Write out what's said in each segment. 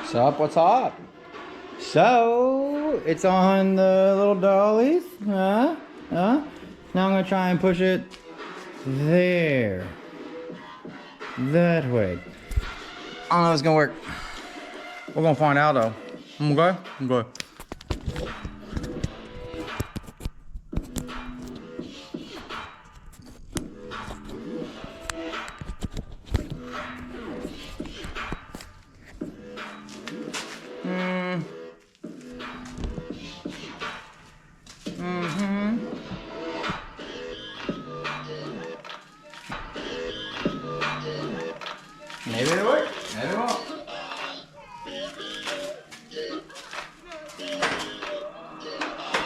What's up? What's up? So, it's on the little dollies. Huh? Huh? Now I'm gonna try and push it there. That way. I don't know if it's gonna work. We're gonna find out though. Okay? Okay. Maybe it'll work. Maybe it won't.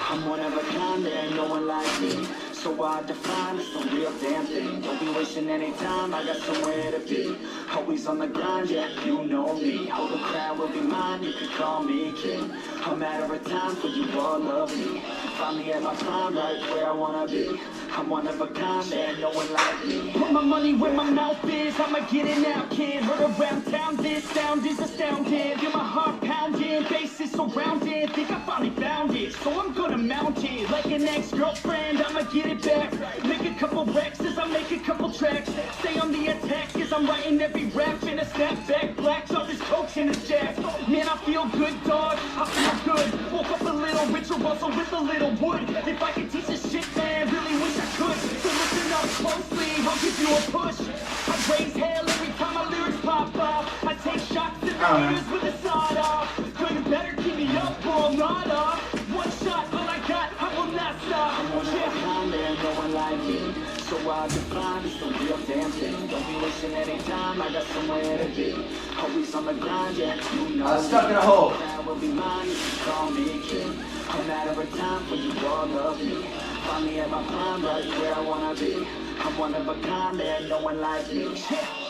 I'm one of a kind, there ain't no one like me. So I define it's the real damn thing. Don't be wasting any time, I got somewhere to be. Always on the grind, yeah, you know me. All the crowd will be mine, you can call me king. A matter of time for you all love me. Finally at my prime, right where I wanna be. I'm one of a kind, there ain't no one like me. Put my money where my mouth is, I'ma get it now, kid. Heard around town, this sound is astounding. Feel my heart pounding, bass is surrounding. Think I finally found it, so I'm gonna mount it. Like an ex-girlfriend, I'ma get it back. Make a couple wrecks as I make a couple tracks. Stay on the attack as I'm writing every rap. In a snapback, black, all this coke in his jack. Man, I feel good, dog, I feel good. Woke up a little richer, also with a little wood. If I could teach this shit, man, really wish I could. So listen up closely, I'll give you a push. I raise hell every time my lyrics pop off. I take shots at the haters with a sawed off. So you better keep me up or I'm not off. One shot, all I got, I will not stop. I'm one of a kind, there ain't no one like me. So I define it's the real damn thing. Don't be wasting any time, I got somewhere to be. Always on the grind, yeah, you know. Stuck in a hole. That will be mine, you can call me king. A matter of time for you all love me. Finally at my prime, right where I wanna be. I'm one of a kind, there ain't no one like me.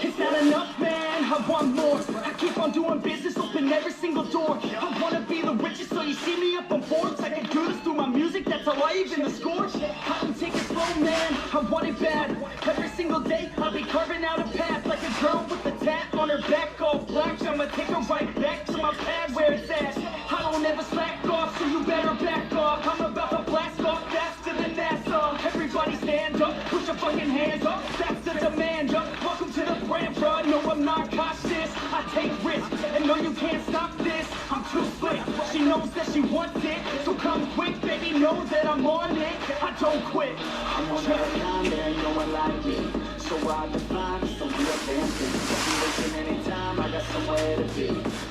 It's not enough, man, I want more. I keep on doing business, open every single door. I wanna be the richest, so you see me up on Forbes. I can do this through my music, that's how I even the score. I can take it slow, man, I want it bad. Every single day, I'll be carving out a path. Like a girl with a tat on her back, all black. I'ma take her right back to my pad where it's at. I don't ever slack off, so you better back off. I'm about to blast off faster than NASA. Everybody stand up, put your fucking hands up. That's the demand up. Welcome to the brand, bro. No, I'm not cautious. I take risks, and no, you can't stop this. I'm too slick. She knows that she wants it, so come quick, baby. Know that I'm on it. I don't quit. I'm one of a kind, there ain't no one like me. So I define it's the real damn thing. Don't be wasting any time, I got somewhere to be.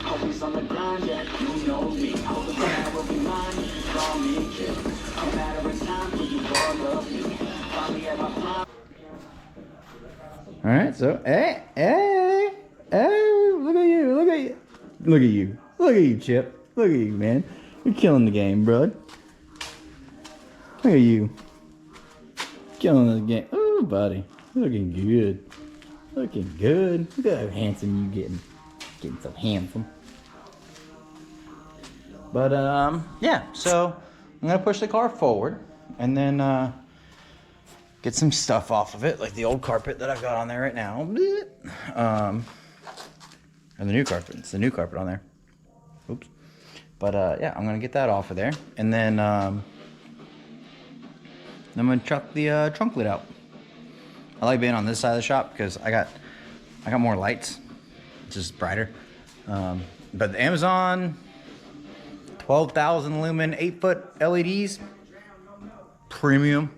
Always on the grind, yeah, you know me. All the time will be mine, you can call me kid. A matter of time for you all love me. Finally at my prime. All right, so hey, look at you, look at you, look at you, look at you, Chip, look at you, man. You're killing the game, bro. Look at you, killing the game. Ooh, buddy, looking good, looking good. Look at how handsome you getting so handsome. But yeah. So I'm gonna push the car forward, and then get some stuff off of it, like the old carpet that I've got on there right now. And the new carpet. It's the new carpet on there. Oops. But yeah, I'm gonna get that off of there, and then I'm gonna chuck the trunk lid out. I like being on this side of the shop because I got more lights. It's just brighter. But the Amazon 12,000 lumen 8-foot LEDs, premium.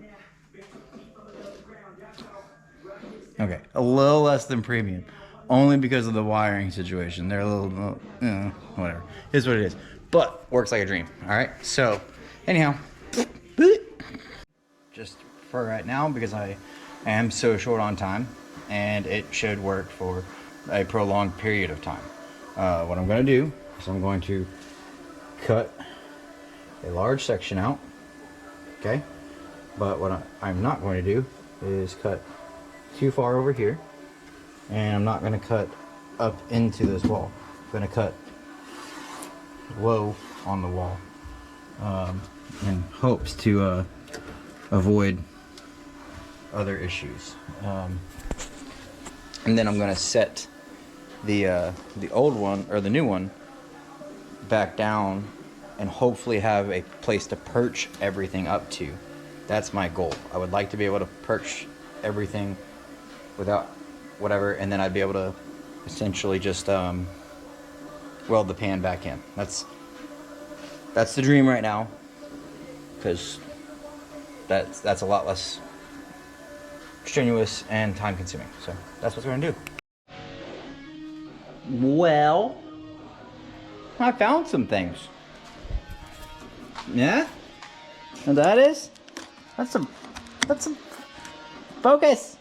Okay, a little less than premium, only because of the wiring situation. They're a little, whatever. It's what it is, but works like a dream. All right. So, anyhow, just for right now, because I am so short on time, and it should work for a prolonged period of time. What I'm going to do is I'm going to cut a large section out. Okay, but what I'm not going to do is cut too far over here, and I'm not going to cut up into this wall. I'm going to cut low on the wall in hopes to avoid other issues. And then I'm going to set the old one, or the new one, back down and hopefully have a place to perch everything up to. That's my goal. I would like to be able to perch everything without whatever, and then I'd be able to essentially just weld the pan back in. That's the dream right now, because that's a lot less strenuous and time consuming. So that's what we're gonna do. Well, I found some things. Yeah? And that is? That's some focus.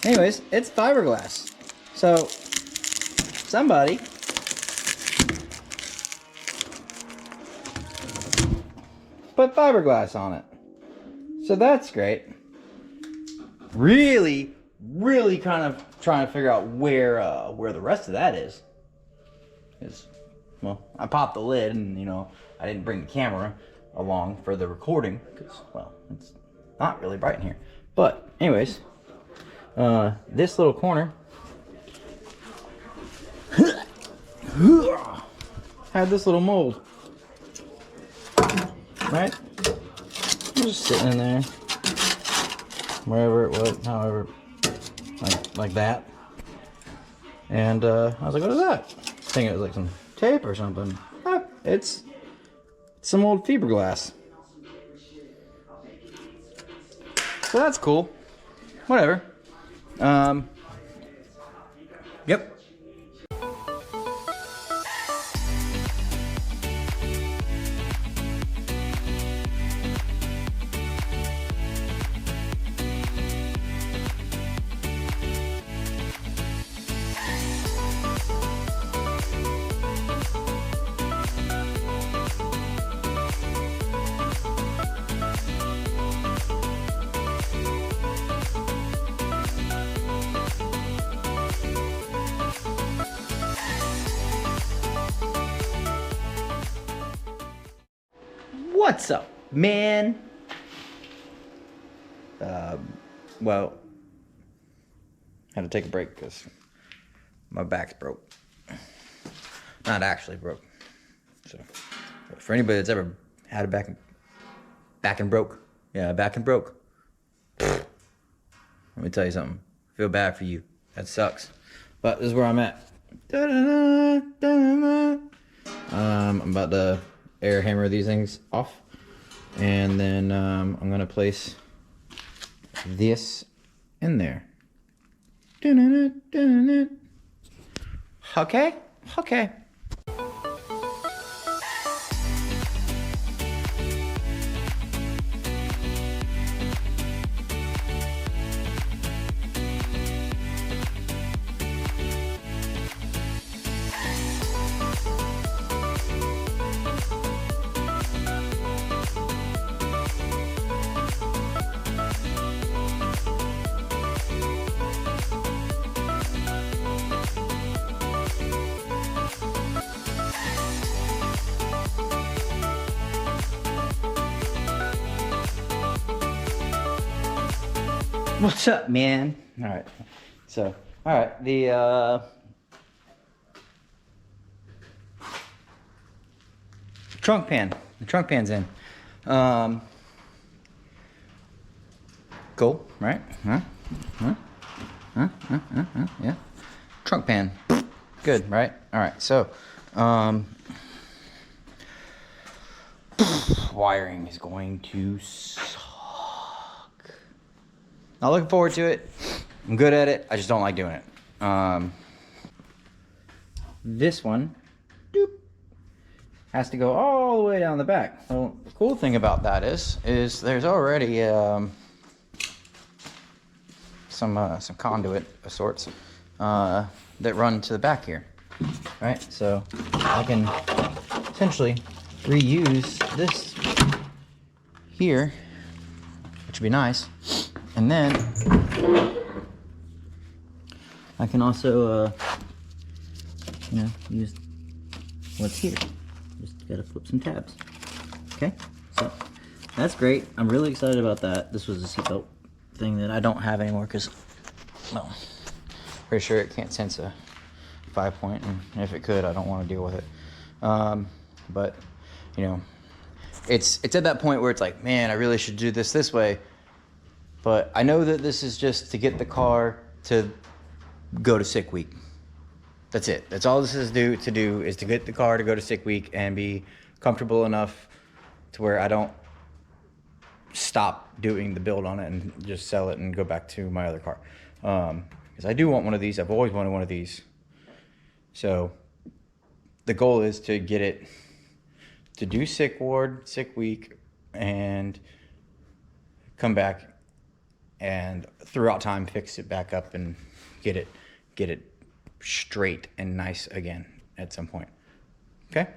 Anyways, it's fiberglass. So somebody put fiberglass on it. So that's great. Really kind of trying to figure out where the rest of that is. Well, I popped the lid and, you know, I didn't bring the camera along for the recording because, well, it's not really bright in here. But anyways, this little corner had this little mold, right? Just sitting in there, wherever it was, however, like that. And I was like, what is that? Thinking it was like some tape or something. Ah, it's some old fiberglass. So that's cool. Whatever. Yep. What's up, man? Well, had to take a break because my back's broke. Not actually broke. So, for anybody that's ever had a back and broke, yeah, back and broke. Let me tell you something. I feel bad for you. That sucks. But this is where I'm at. I'm about to air hammer these things off, and then I'm gonna place this in there. Okay. What's up, man? All right. So, all right. The trunk pan. The trunk pan's in. Cool, right? Yeah. Trunk pan. Good, right? All right. So, wiring is going to suck. Not looking forward to it. I'm good at it. I just don't like doing it. This one, doop, has to go all the way down the back. Well, the cool thing about that is there's already some conduit of sorts that run to the back here, right? So I can essentially reuse this here, which would be nice. And then I can also, use what's here. Just gotta flip some tabs. Okay, so that's great. I'm really excited about that. This was a seatbelt thing that I don't have anymore because, well, pretty sure it can't sense a 5-point, and if it could, I don't want to deal with it. But you know, it's at that point where it's like, man, I really should do this way. But I know that this is just to get the car to go to sick week. That's it. That's all this is to do is to get the car to go to sick week and be comfortable enough to where I don't stop doing the build on it and just sell it and go back to my other car. Because I do want one of these. I've always wanted one of these. So the goal is to get it to do sick week, and come back and throughout time fix it back up and get it straight and nice again at some point. Okay?